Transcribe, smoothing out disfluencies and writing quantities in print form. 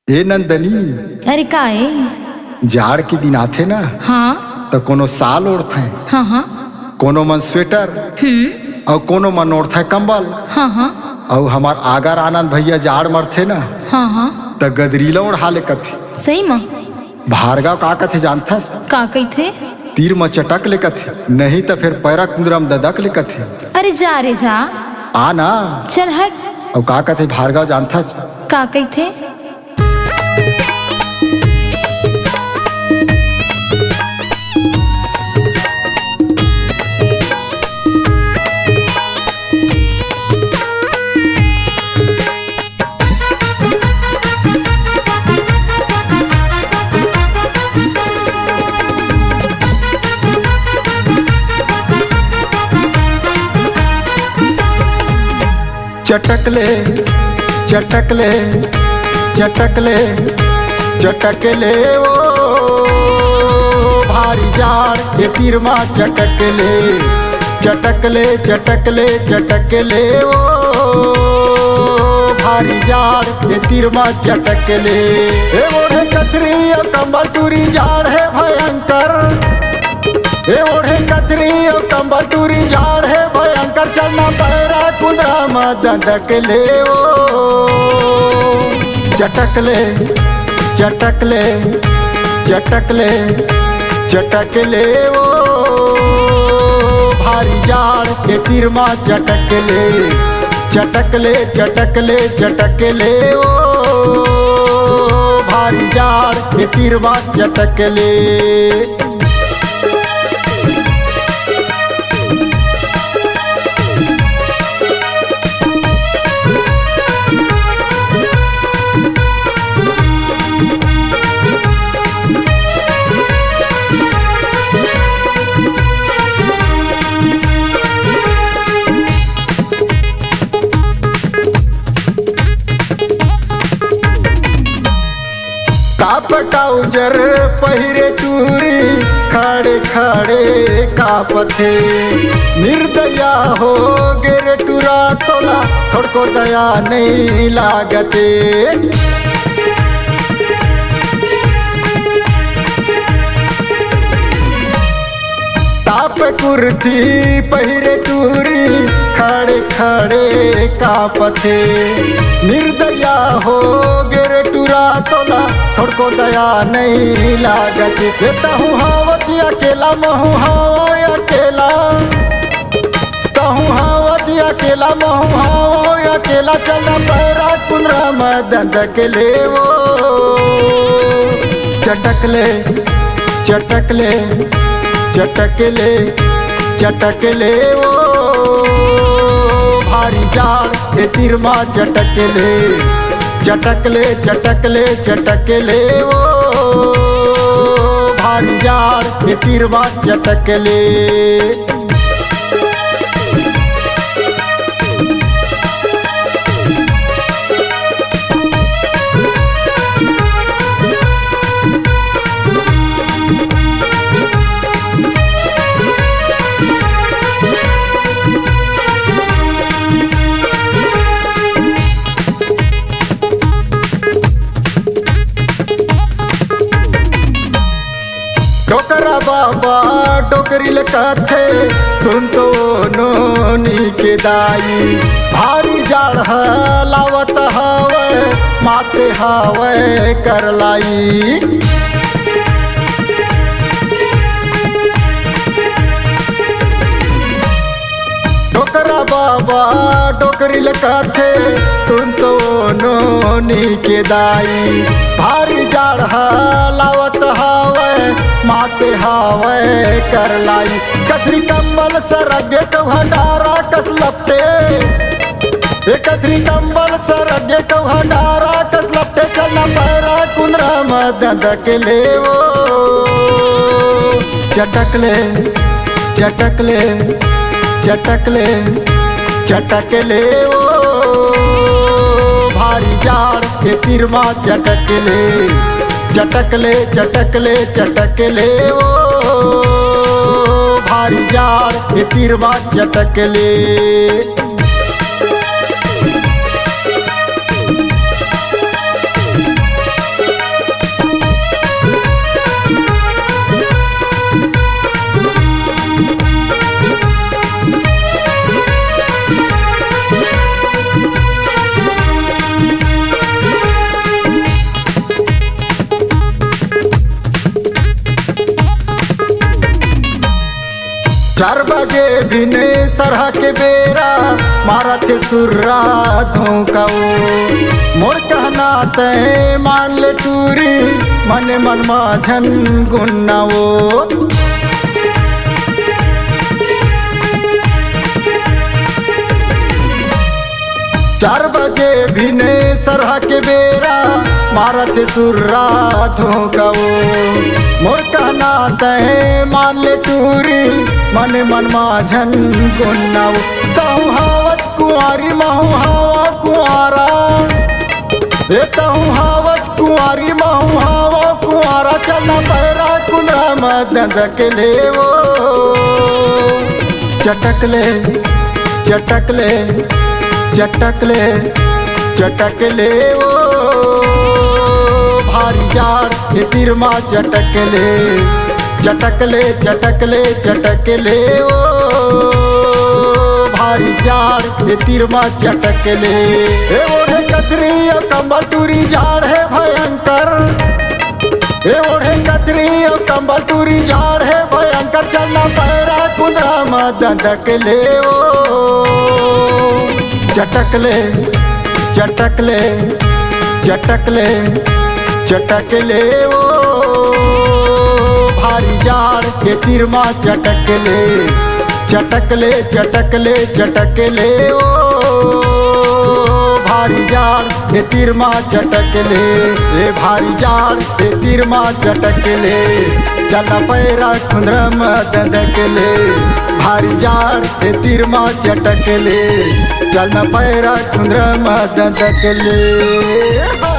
ए नंदनी, अरे का है? जाड़ के दिन आथे ना हाँ तो कोनो साल ओढ़ते, हाँ हाँ कोनो मन स्वेटर और कोनो मन ओढ़ते कंबल। हाँ हाँ और हमार आगर आनंद भैया जाड़ मरथे ना हाँ हाँ तो गदरीला ओढ़ा ले कथे। सही माँ भार्गव का कथे जानथस? का कही थे? तीर में चटक ले कथे, नहीं तो फिर पैरा कुंदरम ददक ले कथे। अरे जा रे जा, आ ना। चल हट। और का कथे भार्गव जानथस? का कही थे? चटक ले चटक ले चटक ले चटक ले ओ भारी जाड़ के तीर मा चटक ले चटक ले चटक ले चटक ले ओ भारी जाड़ के तीर मा चटक ले। ए ओढ़े कतरी और कंबल टूरी जाड़ है भयंकर, ए ओढ़े कतरी और कंबल टूरी जाड़ है भयंकर। चलना पैरा कुंदरा ददक ले ओ चटक ले चटक ले चटक ले चटक ले ओ भारी जाड़ के तीर मा चटक ले चटक ले चटक ले चटक ले ओ भारी जाड़ के तीर मा चटक ले। काउजर पहिरे टूरी खड़े खड़े कापथे, निर्दया हो गे टूरा तोला थोड़को दया नहीं लागते। ताप कुर्ती पहिरे टूरी खड़े खड़े कापथे, निर्दया हो गे टूरा तोला थोड़को दया नहीं लागत। कहूँ हावती अकेला महू हावा अकेला, कहूँ हावती अकेला महू हावा अकेला। चलना पैरा कुंदरा ददक ले वो चटक ले चटक ले चटक ले चटक ले ओ भारी जाड़ के तीर मा चटक ले चटक ले चटक ले चटक ले ओ भारी जाड़ के तीर मा चटक ले। डोकरा बाबा डोकरी लकाथे तुम तो नोनी के दाई, भारी जाड़ लावत हवे माते हवे कर लाई। डोकरा बाबा डोकरी लकाथे तुम तो नोनी के दाई, भारी जाड़ लावत हवे माते हावे कर लाई। कथरी कंबल सरगे तो हंडारा कस लपटे, कथरी कंबल सरगे तो हंडारा कस लपटे। चलना पैरा कुंदरा ददक ले वो चटक ले चटक ले चटक ले चटक ले ओ भारी जाड़ के तीर मा चटक ले चटक ले चटक ले चटक ले ओ भारी जाड़ के तीर मा चटक ले। 4 बजे बिने सरहा के बेरा मारा थे सुर्रा धोखा मोर कहना तय मान ले टूरी मन मन माझन गुन्ना वो 4 बजे बिने सरहा के बेरा मारत सुर्रा धोखा मोर कहना तय मान ले टूरी मन मन माझन गुन्ना तहु हावत कुंवारी महु हावा कुंवारा तहु हावत कुंवारी महु हावा कुंवारा चलना पैरा कुंदरा मदद के ले वो चटक ले चटक ले चटक ले चटक ले वो भारी जाड़ ये तिरमा चटक ले चटक ले चटक ले चटक ले वो भारी जाड़ ये तिरमा चटक ले ओढ़े कतरी और कंबल टूरी झाड़ है भयंकर ओढ़े कतरी और कंबल टूरी झाड़ है भयंकर चलना पैरा कुंदरा मदद ले वो चटक ले चटक ले चटक ले चटक ले वो भारी जाड़ के तिरमा चटक ले चटक ले चटक ले चटक ले वो भारी जाड़ के तिरमा चटक ले भारी जाड़ के तिरमा चटक ले चला पैरा कुंदरा मदद ले भारी जाड़ के तिरमा चटक ले चलना पैरा कुंदरा मदद ले